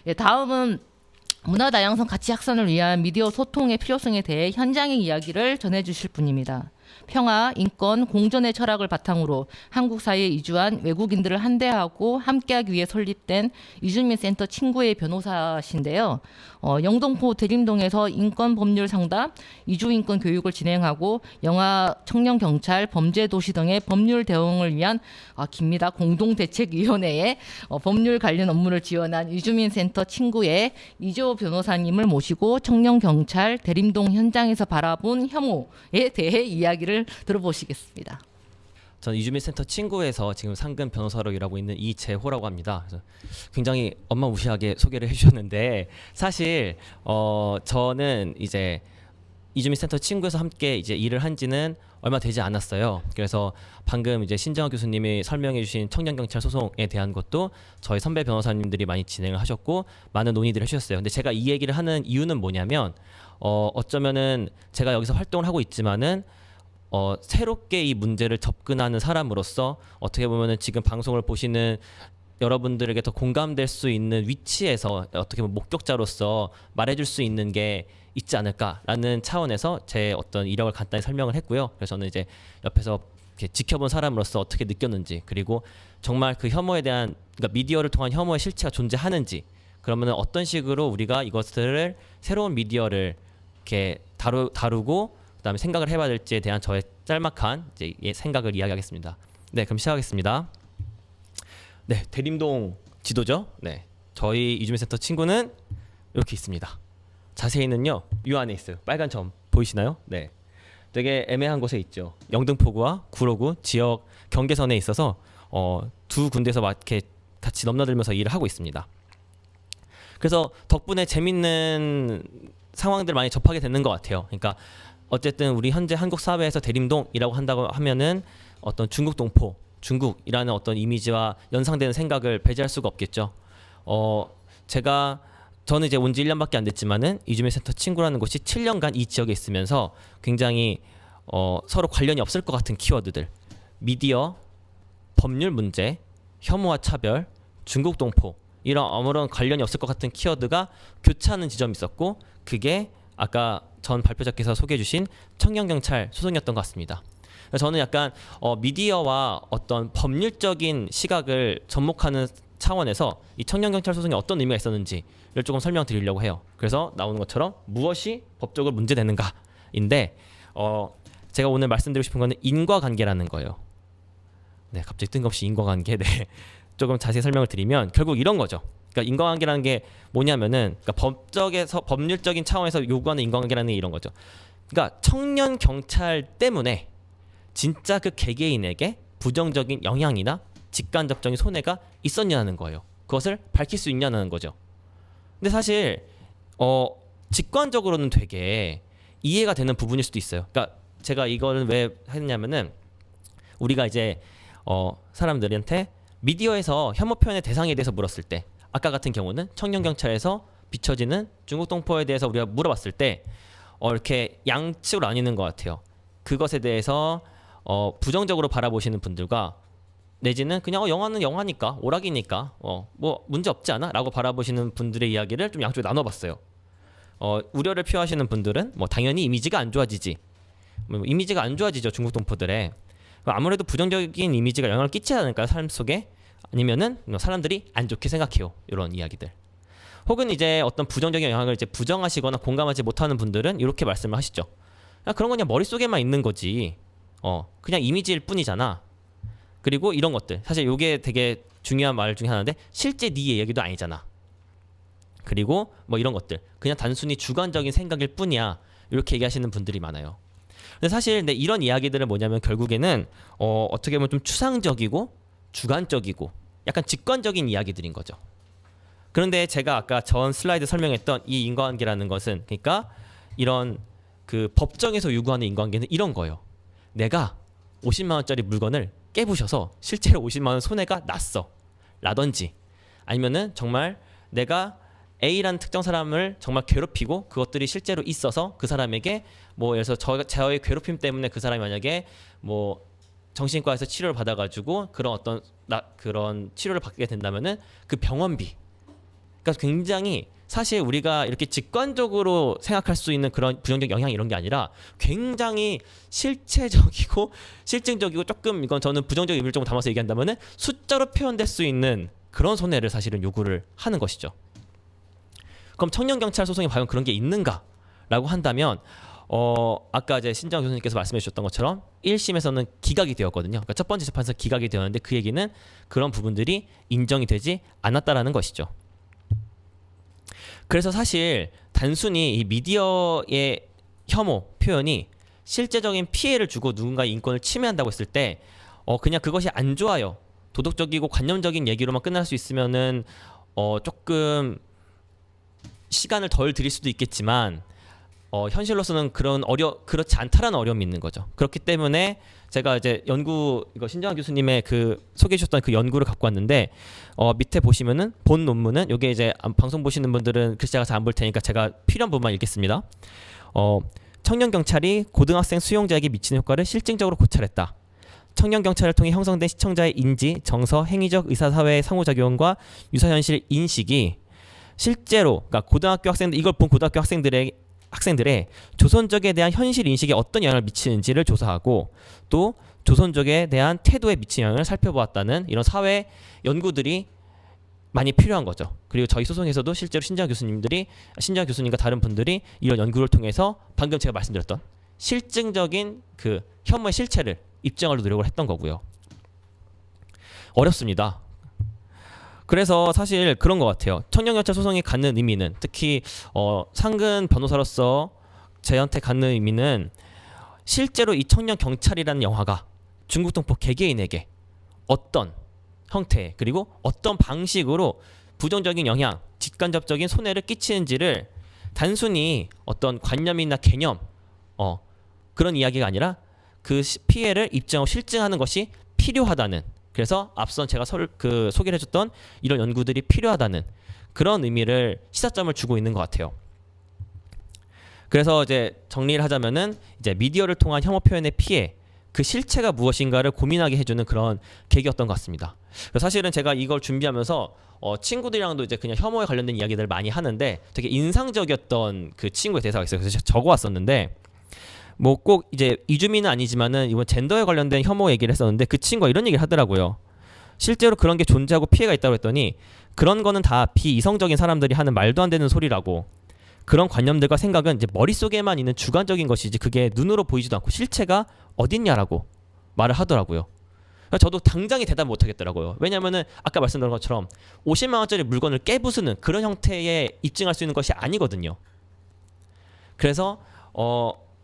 예, 다음은 문화 다양성 가치 확산을 위한 미디어 소통의 필요성에 대해 현장의 이야기를 전해주실 분입니다. 평화, 인권, 공존의 철학을 바탕으로 한국 사회에 이주한 외국인들을 한대하고 함께하기 위해 설립된 이주민 센터 친구의 변호사신데요. 영등포 대림동에서 인권 법률 상담, 이주 인권 교육을 진행하고 영화, 청년 경찰, 범죄 도시 등의 법률 대응을 위한 깁니다. 공동대책위원회에 법률 관련 업무를 지원한 이주민 센터 친구의 이조 변호사님을 모시고 청년 경찰 대림동 현장에서 바라본 혐오에 대해 이야기를 들어보시겠습니다. 저는 이주민 센터 친구에서 지금 상근 변호사로 일하고 있는 이재호라고 합니다. 그래서 굉장히 엄마무시하게 소개를 해주셨는데 사실 저는 이제 이주민 센터 친구에서 함께 이제 일을 한지는 얼마 되지 않았어요. 그래서 방금 이제 신정학 교수님이 설명해주신 청년경찰 소송에 대한 것도 저희 선배 변호사님들이 많이 진행을 하셨고 많은 논의들을 해주셨어요. 근데 제가 이 얘기를 하는 이유는 뭐냐면 어쩌면은 제가 여기서 활동을 하고 있지만은 새롭게 이 문제를 접근하는 사람으로서 어떻게 보면은 지금 방송을 보시는 여러분들에게 더 공감될 수 있는 위치에서 어떻게 보면 목격자로서 말해줄 수 있는 게 있지 않을까라는 차원에서 제 어떤 이력을 간단히 설명을 했고요. 그래서 저는 이제 옆에서 이렇게 지켜본 사람으로서 어떻게 느꼈는지, 그리고 정말 그 혐오에 대한, 그러니까 미디어를 통한 혐오의 실체가 존재하는지, 그러면 어떤 식으로 우리가 이것을 새로운 미디어를 이렇게 다루고 그다음에 생각을 해봐야 될지에 대한 저의 짤막한 이제 생각을 이야기하겠습니다. 네, 그럼 시작하겠습니다. 네, 대림동 지도죠. 네, 저희 이주민 센터 친구는 이렇게 있습니다. 자세히는요, 이 안에 있어요. 빨간 점 보이시나요? 네, 되게 애매한 곳에 있죠. 영등포구와 구로구 지역 경계선에 있어서 두 군데서 막 이렇게 같이 넘나들면서 일을 하고 있습니다. 그래서 덕분에 재밌는 상황들 많이 접하게 되는 것 같아요. 그러니까 어쨌든 우리 현재 한국 사회에서 대림동이라고 한다고 하면은 어떤 중국 동포, 중국이라는 어떤 이미지와 연상되는 생각을 배제할 수가 없겠죠. 저는 이제 온 지 1년밖에 안 됐지만은 이주민 센터 친구라는 곳이 7년간 이 지역에 있으면서 굉장히 서로 관련이 없을 것 같은 키워드들, 미디어, 법률 문제, 혐오와 차별, 중국 동포, 이런 아무런 관련이 없을 것 같은 키워드가 교차하는 지점이 있었고, 그게 아까 전 발표자께서 소개해 주신 청년경찰 소송이었던 것 같습니다. 저는 약간 미디어와 어떤 법률적인 시각을 접목하는 차원에서 이 청년경찰 소송에 어떤 의미가 있었는지를 조금 설명드리려고 해요. 그래서 나오는 것처럼 무엇이 법적으로 문제되는가인데 제가 오늘 말씀드리고 싶은 거는 인과관계라는 거예요. 네, 갑자기 뜬금없이 인과관계. 네, 조금 자세히 설명을 드리면 결국 이런 거죠. 그러니까 인과관계라는 게 뭐냐면은, 그러니까 법률적인 차원에서 요구하는 인과관계라는 게 이런 거죠. 그러니까 청년 경찰 때문에 진짜 그 개개인에게 부정적인 영향이나 직간접적인 손해가 있었냐는 거예요. 그것을 밝힐 수 있냐는 거죠. 근데 사실 직관적으로는 되게 이해가 되는 부분일 수도 있어요. 그러니까 제가 이거를 왜 했냐면은, 우리가 이제 사람들한테 미디어에서 혐오 표현의 대상에 대해서 물었을 때, 아까 같은 경우는 청년경찰에서 비춰지는 중국 동포에 대해서 우리가 물어봤을 때 이렇게 양측으로 나뉘는 것 같아요. 그것에 대해서 부정적으로 바라보시는 분들과, 내지는 그냥 영화는 영화니까, 오락이니까 뭐 문제 없지 않아? 라고 바라보시는 분들의 이야기를 좀 양쪽에 나눠봤어요. 우려를 표하시는 분들은 뭐 당연히 이미지가 안 좋아지지, 이미지가 안 좋아지죠, 중국 동포들의. 아무래도 부정적인 이미지가 영향을 끼치지 않을까요, 삶 속에? 아니면은 사람들이 안 좋게 생각해요, 이런 이야기들. 혹은 이제 어떤 부정적인 영향을 이제 부정하시거나 공감하지 못하는 분들은 이렇게 말씀을 하시죠. 그런 건 그냥 머릿속에만 있는 거지, 그냥 이미지일 뿐이잖아. 그리고 이런 것들, 사실 이게 되게 중요한 말 중에 하나인데, 실제 네 얘기도 아니잖아. 그리고 뭐 이런 것들, 그냥 단순히 주관적인 생각일 뿐이야, 이렇게 얘기하시는 분들이 많아요. 근데 사실 근데 이런 이야기들은 뭐냐면 결국에는 어떻게 보면 좀 추상적이고 주관적이고 약간 직관적인 이야기들인 거죠. 그런데 제가 아까 전 슬라이드 설명했던 이 인과관계라는 것은, 그러니까 이런 그 법정에서 요구하는 인과관계는 이런 거예요. 내가 50만 원짜리 물건을 깨부셔서 실제로 50만 원 손해가 났어 라든지, 아니면은 정말 내가 A라는 특정 사람을 정말 괴롭히고 그것들이 실제로 있어서 그 사람에게 뭐 예를 들어서 저의 괴롭힘 때문에 그 사람이 만약에 뭐 정신과에서 치료를 받아가지고 그런 어떤 그런 치료를 받게 된다면은 그 병원비, 그러니까 굉장히 사실 우리가 이렇게 직관적으로 생각할 수 있는 그런 부정적 영향 이런 게 아니라 굉장히 실체적이고 실증적이고 조금 이건 저는 부정적 의미를 조금 담아서 얘기한다면은 숫자로 표현될 수 있는 그런 손해를 사실은 요구를 하는 것이죠. 그럼 청년 경찰 소송이 과연 그런 게 있는가라고 한다면 아까 이제 신정 교수님께서 말씀해 주셨던 것처럼 1심에서는 기각이 되었거든요. 그러니까 첫 번째 재판에서 기각이 되었는데 그 얘기는 그런 부분들이 인정이 되지 않았다라는 것이죠. 그래서 사실 단순히 이 미디어의 혐오 표현이 실제적인 피해를 주고 누군가의 인권을 침해한다고 했을 때 그냥 그것이 안 좋아요. 도덕적이고 관념적인 얘기로만 끝날 수 있으면은 조금 시간을 덜 들일 수도 있겠지만 현실로서는 그렇지 않다라는 어려움이 있는 거죠. 그렇기 때문에 제가 이제 이거 신정환 교수님의 그 소개해 주셨던 그 연구를 갖고 왔는데 밑에 보시면은 본 논문은 요게 이제 방송 보시는 분들은 글자가 잘 안 보일 테니까 제가 필요한 부분만 읽겠습니다. 청년 경찰이 고등학생 수용자에게 미치는 효과를 실증적으로 고찰했다. 청년 경찰을 통해 형성된 시청자의 인지, 정서, 행위적 의사사회의 상호작용과 유사현실 인식이 실제로 그러니까 고등학교 학생들 이걸 본 고등학교 학생들의 조선족에 대한 현실 인식에 어떤 영향을 미치는지를 조사하고 또 조선족에 대한 태도에 미치는 영향을 살펴보았다는 이런 사회 연구들이 많이 필요한 거죠. 그리고 저희 소송에서도 실제로 신정 교수님과 다른 분들이 이런 연구를 통해서 방금 제가 말씀드렸던 실증적인 그 혐오의 실체를 입증하려 노력을 했던 거고요. 어렵습니다. 그래서 사실 그런 것 같아요. 청년경찰 소송이 갖는 의미는 특히 상근 변호사로서 저한테 갖는 의미는 실제로 이 청년경찰이라는 영화가 중국 동포 개개인에게 어떤 형태 그리고 어떤 방식으로 부정적인 영향, 직간접적인 손해를 끼치는지를 단순히 어떤 관념이나 개념 그런 이야기가 아니라 그 피해를 입증하고 실증하는 것이 필요하다는 그래서 앞선 제가 소개를 해줬던 이런 연구들이 필요하다는 그런 의미를 시사점을 주고 있는 것 같아요. 그래서 이제 정리를 하자면은 이제 미디어를 통한 혐오 표현의 피해 그 실체가 무엇인가를 고민하게 해주는 그런 계기였던 것 같습니다. 사실은 제가 이걸 준비하면서 친구들이랑도 이제 그냥 혐오에 관련된 이야기들을 많이 하는데 되게 인상적이었던 그 친구의 대사가 있어요. 그래서 적어왔었는데 뭐 꼭 이제 이주민은 아니지만은 이번 젠더에 관련된 혐오 얘기를 했었는데 그 친구가 이런 얘기를 하더라고요. 실제로 그런 게 존재하고 피해가 있다고 했더니 그런 거는 다 비이성적인 사람들이 하는 말도 안 되는 소리라고 그런 관념들과 생각은 이제 머릿속에만 있는 주관적인 것이지 그게 눈으로 보이지도 않고 실체가 어딨냐라고 말을 하더라고요. 저도 당장에 대답 못 하겠더라고요. 왜냐면은 아까 말씀드린 것처럼 50만 원짜리 물건을 깨부수는 그런 형태의 입증할 수 있는 것이 아니거든요. 그래서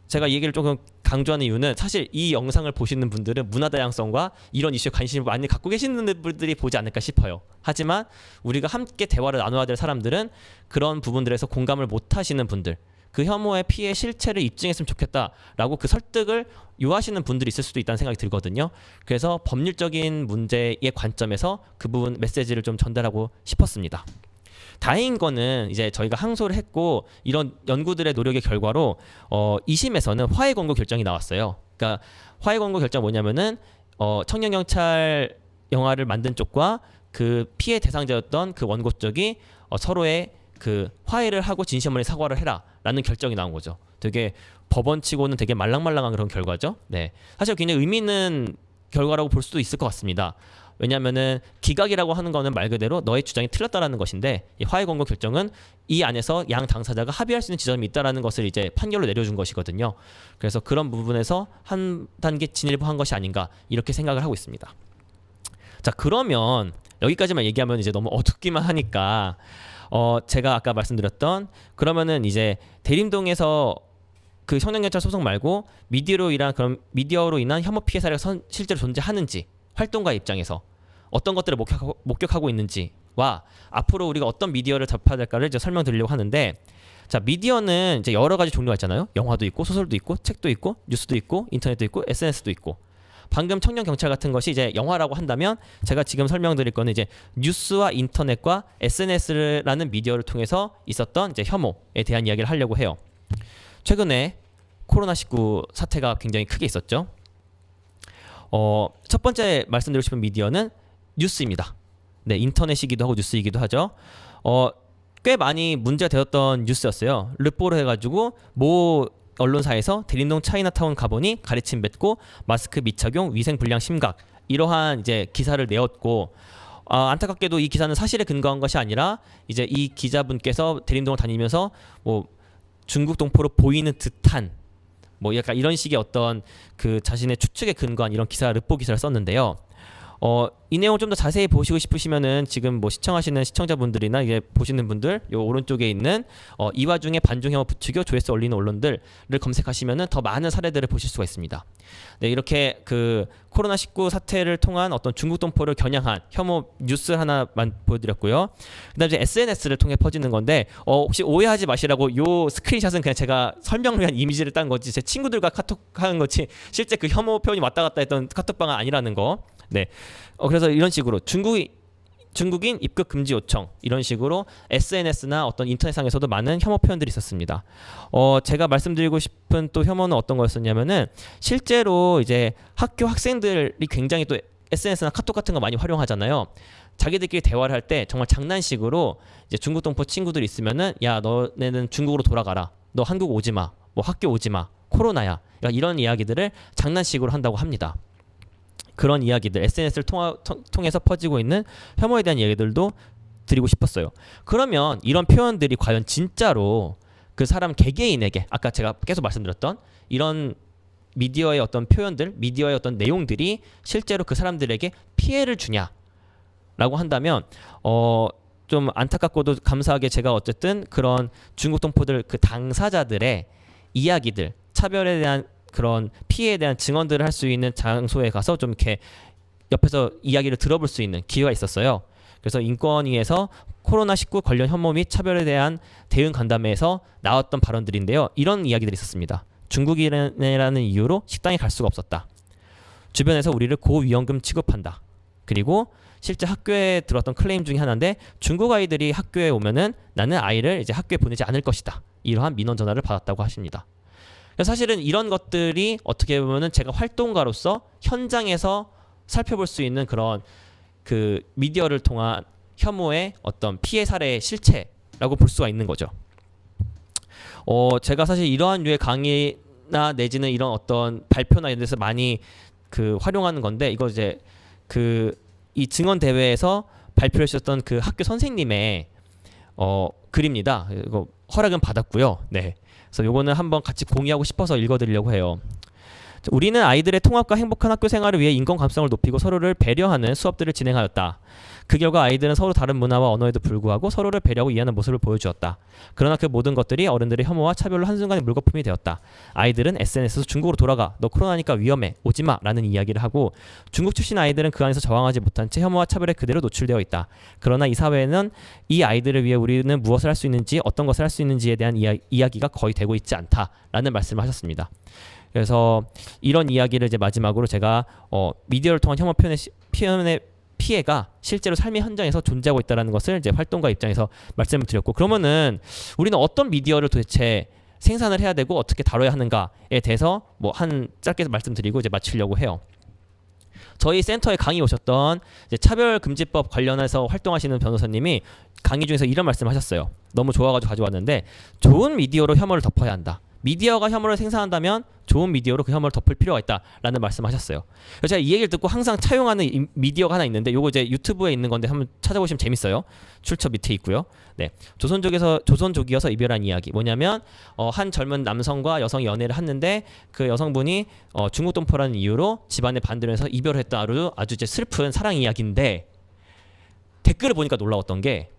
제가 이 얘기를 조금 강조하는 이유는 사실 이 영상을 보시는 분들은 문화 다양성과 이런 이슈에 관심을 많이 갖고 계시는 분들이 보지 않을까 싶어요. 하지만 우리가 함께 대화를 나눠야 될 사람들은 그런 부분들에서 공감을 못 하시는 분들 그 혐오의 피해 실체를 입증했으면 좋겠다라고 그 설득을 요하시는 분들이 있을 수도 있다는 생각이 들거든요. 그래서 법률적인 문제의 관점에서 그 부분 메시지를 좀 전달하고 싶었습니다. 다행인 거는 이제 저희가 항소를 했고 이런 연구들의 노력의 결과로 2심에서는 화해 권고 결정이 나왔어요. 그러니까 화해 권고 결정 뭐냐면은 청년경찰 영화를 만든 쪽과 그 피해 대상자였던 그 원고 쪽이 서로의 그 화해를 하고 진심어린 사과를 해라라는 결정이 나온 거죠. 되게 법원치고는 되게 말랑말랑한 그런 결과죠. 네, 사실 굉장히 의미 있는 결과라고 볼 수도 있을 것 같습니다. 왜냐하면은 기각이라고 하는 거는 말 그대로 너의 주장이 틀렸다라는 것인데 이 화해 권고 결정은 이 안에서 양 당사자가 합의할 수 있는 지점이 있다라는 것을 이제 판결로 내려준 것이거든요. 그래서 그런 부분에서 한 단계 진일보한 것이 아닌가 이렇게 생각을 하고 있습니다. 자, 그러면 여기까지만 얘기하면 이제 너무 어둡기만 하니까 제가 아까 말씀드렸던 그러면은 이제 대림동에서 그 청년경찰 소송 말고 미디어로 인한 혐오 피해 사례가 실제로 존재하는지 활동가 입장에서 어떤 것들을 목격하고 있는지와 앞으로 우리가 어떤 미디어를 접해야 될까를 이제 설명드리려고 하는데 자, 미디어는 이제 여러 가지 종류가 있잖아요. 영화도 있고 소설도 있고 책도 있고 뉴스도 있고 인터넷도 있고 SNS도 있고 방금 청년 경찰 같은 것이 이제 영화라고 한다면 제가 지금 설명드릴 거는 이제 뉴스와 인터넷과 SNS라는 미디어를 통해서 있었던 이제 혐오에 대한 이야기를 하려고 해요. 최근에 코로나19 사태가 굉장히 크게 있었죠. 첫 번째 말씀드리고 싶은 미디어는 뉴스입니다. 네, 인터넷이기도 하고 뉴스이기도 하죠. 꽤 많이 문제가 되었던 뉴스였어요. 르뽀로 해가지고 모 언론사에서 대림동 차이나타운 가보니 가래침 뱉고 마스크 미착용 위생 불량 심각 이러한 이제 기사를 내었고 안타깝게도 이 기사는 사실에 근거한 것이 아니라 이제 이 기자분께서 대림동을 다니면서 뭐 중국 동포로 보이는 듯한 뭐 약간 이런 식의 어떤 그 자신의 추측에 근거한 이런 기사 르포 기사를 썼는데요. 이 내용을 좀 더 자세히 보시고 싶으시면은 지금 뭐 시청하시는 시청자분들이나 이제 보시는 분들 요 오른쪽에 있는 이 와중에 반중 혐오 부추겨 조회수 올리는 언론들을 검색하시면은 더 많은 사례들을 보실 수가 있습니다. 네, 이렇게 그 코로나19 사태를 통한 어떤 중국 동포를 겨냥한 혐오 뉴스 하나만 보여드렸고요. 그다음에 이제 SNS를 통해 퍼지는 건데 혹시 오해하지 마시라고 요 스크린샷은 그냥 제가 설명을 위한 이미지를 딴 거지 제 친구들과 카톡하는 거지 실제 그 혐오 표현이 왔다 갔다 했던 카톡방은 아니라는 거. 네. 그래서 이런 식으로 중국인 입국 금지 요청 이런 식으로 SNS나 어떤 인터넷상에서도 많은 혐오 표현들이 있었습니다. 제가 말씀드리고 싶은 또 혐오는 어떤 거였었냐면은 실제로 이제 학교 학생들이 굉장히 또 SNS나 카톡 같은 거 많이 활용하잖아요. 자기들끼리 대화를 할 때 정말 장난식으로 이제 중국 동포 친구들이 있으면은 야 너네는 중국으로 돌아가라. 너 한국 오지 마. 뭐 학교 오지 마. 코로나야. 그러니까 이런 이야기들을 장난식으로 한다고 합니다. 그런 이야기들 SNS를 통해서 퍼지고 있는 혐오에 대한 얘기들도 드리고 싶었어요. 그러면 이런 표현들이 과연 진짜로 그 사람 개개인에게 아까 제가 계속 말씀드렸던 이런 미디어의 어떤 표현들, 미디어의 어떤 내용들이 실제로 그 사람들에게 피해를 주냐라고 한다면 좀 안타깝고도 감사하게 제가 어쨌든 그런 중국 동포들 그 당사자들의 이야기들, 차별에 대한 그런 피해에 대한 증언들을 할 수 있는 장소에 가서 좀 이렇게 옆에서 이야기를 들어볼 수 있는 기회가 있었어요. 그래서 인권위에서 코로나19 관련 혐오 및 차별에 대한 대응 간담회에서 나왔던 발언들인데요. 이런 이야기들이 있었습니다. 중국인이라는 이유로 식당에 갈 수가 없었다. 주변에서 우리를 고위험금 취급한다. 그리고 실제 학교에 들어왔던 클레임 중에 하나인데 중국 아이들이 학교에 오면은 나는 아이를 이제 학교에 보내지 않을 것이다. 이러한 민원 전화를 받았다고 하십니다. 사실은 이런 것들이 어떻게 보면은 제가 활동가로서 현장에서 살펴볼 수 있는 그런 그 미디어를 통한 혐오의 어떤 피해 사례의 실체라고 볼 수가 있는 거죠. 제가 사실 이러한 류의 강의나 내지는 이런 어떤 발표나 이런 데서 많이 그 활용하는 건데 이거 이제 그 이 증언 대회에서 발표를 하셨던 그 학교 선생님의 글입니다. 이거 허락은 받았고요. 네. 그래서 요거는 한번 같이 공유하고 싶어서 읽어드리려고 해요. 우리는 아이들의 통합과 행복한 학교 생활을 위해 인권 감수성을 높이고 서로를 배려하는 수업들을 진행하였다. 그 결과 아이들은 서로 다른 문화와 언어에도 불구하고 서로를 배려하고 이해하는 모습을 보여주었다. 그러나 그 모든 것들이 어른들의 혐오와 차별로 한순간에 물거품이 되었다. 아이들은 SNS에서 중국으로 돌아가. 너 코로나니까 위험해. 오지마. 라는 이야기를 하고 중국 출신 아이들은 그 안에서 저항하지 못한 채 혐오와 차별에 그대로 노출되어 있다. 그러나 이 사회에는 이 아이들을 위해 우리는 무엇을 할 수 있는지 어떤 것을 할 수 있는지에 대한 이야기가 거의 되고 있지 않다라는 말씀을 하셨습니다. 그래서 이런 이야기를 이제 마지막으로 제가 미디어를 통한 혐오 표현의 피해가 실제로 삶의 현장에서 존재하고 있다는 것을 이제 활동가 입장에서 말씀을 드렸고 그러면은 우리는 어떤 미디어를 도대체 생산을 해야 되고 어떻게 다뤄야 하는가에 대해서 뭐 한 짧게 말씀드리고 이제 마치려고 해요. 저희 센터에 강의 오셨던 이제 차별금지법 관련해서 활동하시는 변호사님이 강의 중에서 이런 말씀하셨어요. 너무 좋아가지고 가져왔는데 좋은 미디어로 혐오를 덮어야 한다. 미디어가 혐오를 생산한다면 좋은 미디어로 그 혐오를 덮을 필요가 있다라는 말씀하셨어요. 그래서 제가 이 얘기를 듣고 항상 차용하는 미디어가 하나 있는데 요거 이제 유튜브에 있는 건데 한번 찾아보시면 재밌어요. 출처 밑에 있고요. 네, 조선족이어서 이별한 이야기. 뭐냐면 한 젊은 남성과 여성이 연애를 했는데 그 여성분이 중국 동포라는 이유로 집안에 반대를 해서 이별을 했던 아주 이제 슬픈 사랑 이야기인데 댓글을 보니까 놀라웠던 게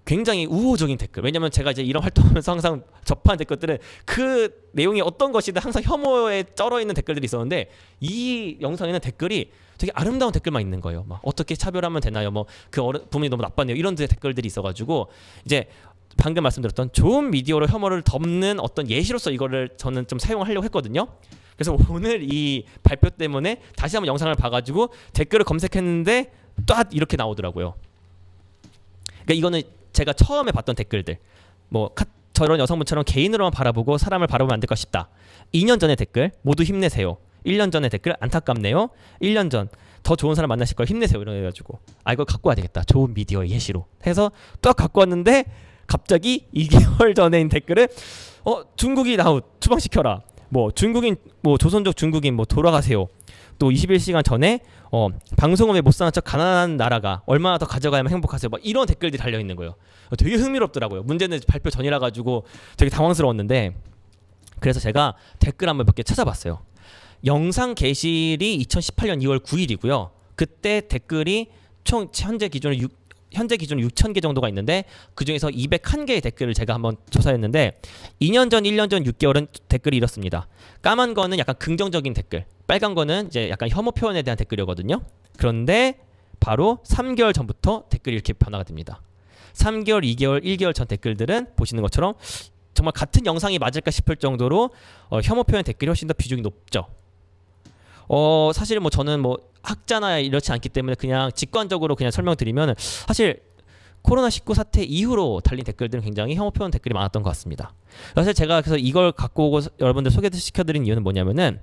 굉장히 우호적인 댓글. 왜냐면 제가 이제 이런 활동하면서 항상 접한 댓글들은 그 내용이 어떤 것이든 항상 혐오에 쩔어 있는 댓글들이 있었는데 이 영상에는 댓글이 되게 아름다운 댓글만 있는 거예요. 막 어떻게 차별하면 되나요? 뭐 그 부모님이 너무 나빴네요. 이런 댓글들이 있어가지고 이제 방금 말씀드렸던 좋은 미디어로 혐오를 덮는 어떤 예시로서 이거를 저는 좀 사용하려고 했거든요. 그래서 오늘 이 발표 때문에 다시 한번 영상을 봐가지고 댓글을 검색했는데 딱 이렇게 나오더라고요. 그러니까 이거는 제가 처음에 봤던 댓글들 뭐 저런 여성분처럼 개인으로만 바라보고 사람을 바라보면 안 될까 싶다. 2년 전의 댓글 모두 힘내세요. 1년 전의 댓글 안타깝네요. 1년 전 더 좋은 사람 만나실 걸 힘내세요 이래가지고 이걸 갖고 와야 되겠다 좋은 미디어의 예시로 해서 또 갖고 왔는데 갑자기 2개월 전에인 댓글에 중국인 추방시켜라 뭐 중국인 뭐 조선족 중국인 뭐 돌아가세요 또 21시간 전에 방송을 왜 못 사는 척 가난한 나라가 얼마나 더 가져가야만 행복하세요 막 이런 댓글들이 달려 있는 거예요. 되게 흥미롭더라고요. 문제는 발표 전이라 가지고 되게 당황스러웠는데 그래서 제가 댓글 한번 몇 개 찾아봤어요. 영상 게시일이 2018년 2월 9일이고요. 그때 댓글이 총 현재 기준으로 6,000개 정도가 있는데 그중에서 201개의 댓글을 제가 한번 조사했는데 2년 전, 1년 전, 6개월은 댓글이 이렇습니다. 까만 거는 약간 긍정적인 댓글, 빨간 거는 이제 약간 혐오 표현에 대한 댓글이거든요. 그런데 바로 3개월 전부터 댓글이 이렇게 변화가 됩니다. 3개월, 2개월, 1개월 전 댓글들은 보시는 것처럼 정말 같은 영상이 맞을까 싶을 정도로 혐오 표현 댓글이 훨씬 더 비중이 높죠. 사실 뭐 저는 뭐 학자나 이렇지 않기 때문에 그냥 직관적으로 그냥 설명드리면 사실 코로나19 사태 이후로 달린 댓글들은 굉장히 혐오 표현 댓글이 많았던 것 같습니다. 사실 제가 그래서 이걸 갖고 오고 여러분들 소개시켜드린 이유는 뭐냐면은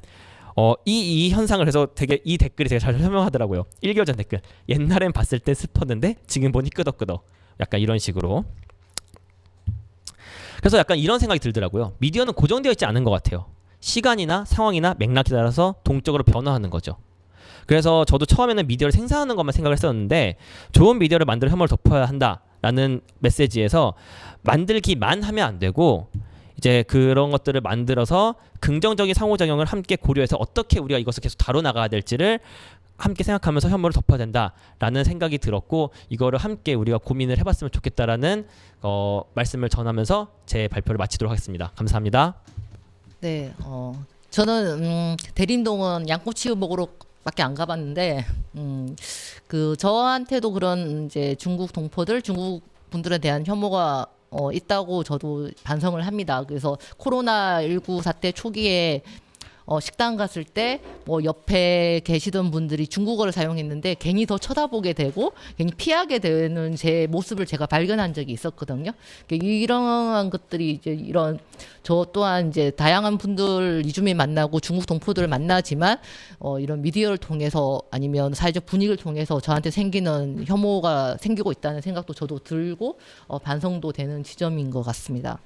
이 현상을 해서 되게 이 댓글이 되게 잘 설명하더라고요. 1개월 전 댓글. 옛날엔 봤을 때 슬펐는데 지금 보니 끄덕끄덕. 약간 이런 식으로. 그래서 약간 이런 생각이 들더라고요. 미디어는 고정되어 있지 않은 것 같아요. 시간이나 상황이나 맥락에 따라서 동적으로 변화하는 거죠. 그래서 저도 처음에는 미디어를 생산하는 것만 생각을 했었는데 좋은 미디어를 만들어 혐오를 덮어야 한다라는 메시지에서 만들기만 하면 안 되고 이제 그런 것들을 만들어서 긍정적인 상호작용을 함께 고려해서 어떻게 우리가 이것을 계속 다뤄나가야 될지를 함께 생각하면서 혐오를 덮어야 된다라는 생각이 들었고 이거를 함께 우리가 고민을 해봤으면 좋겠다라는 말씀을 전하면서 제 발표를 마치도록 하겠습니다. 감사합니다. 네, 저는 대림동은 양꼬치 먹으러 밖에 안 가봤는데 그 저한테도 그런 이제 중국 동포들, 중국 분들에 대한 혐오가 있다고 저도 반성을 합니다. 그래서 코로나19 사태 초기에 식당 갔을 때 뭐 옆에 계시던 분들이 중국어를 사용했는데 괜히 더 쳐다보게 되고 괜히 피하게 되는 제 모습을 제가 발견한 적이 있었거든요. 이런 것들이 이제 이런 저 또한 이제 다양한 분들 이주민 만나고 중국 동포들을 만나지만 이런 미디어를 통해서 아니면 사회적 분위기를 통해서 저한테 생기는 혐오가 생기고 있다는 생각도 저도 들고 반성도 되는 지점인 것 같습니다.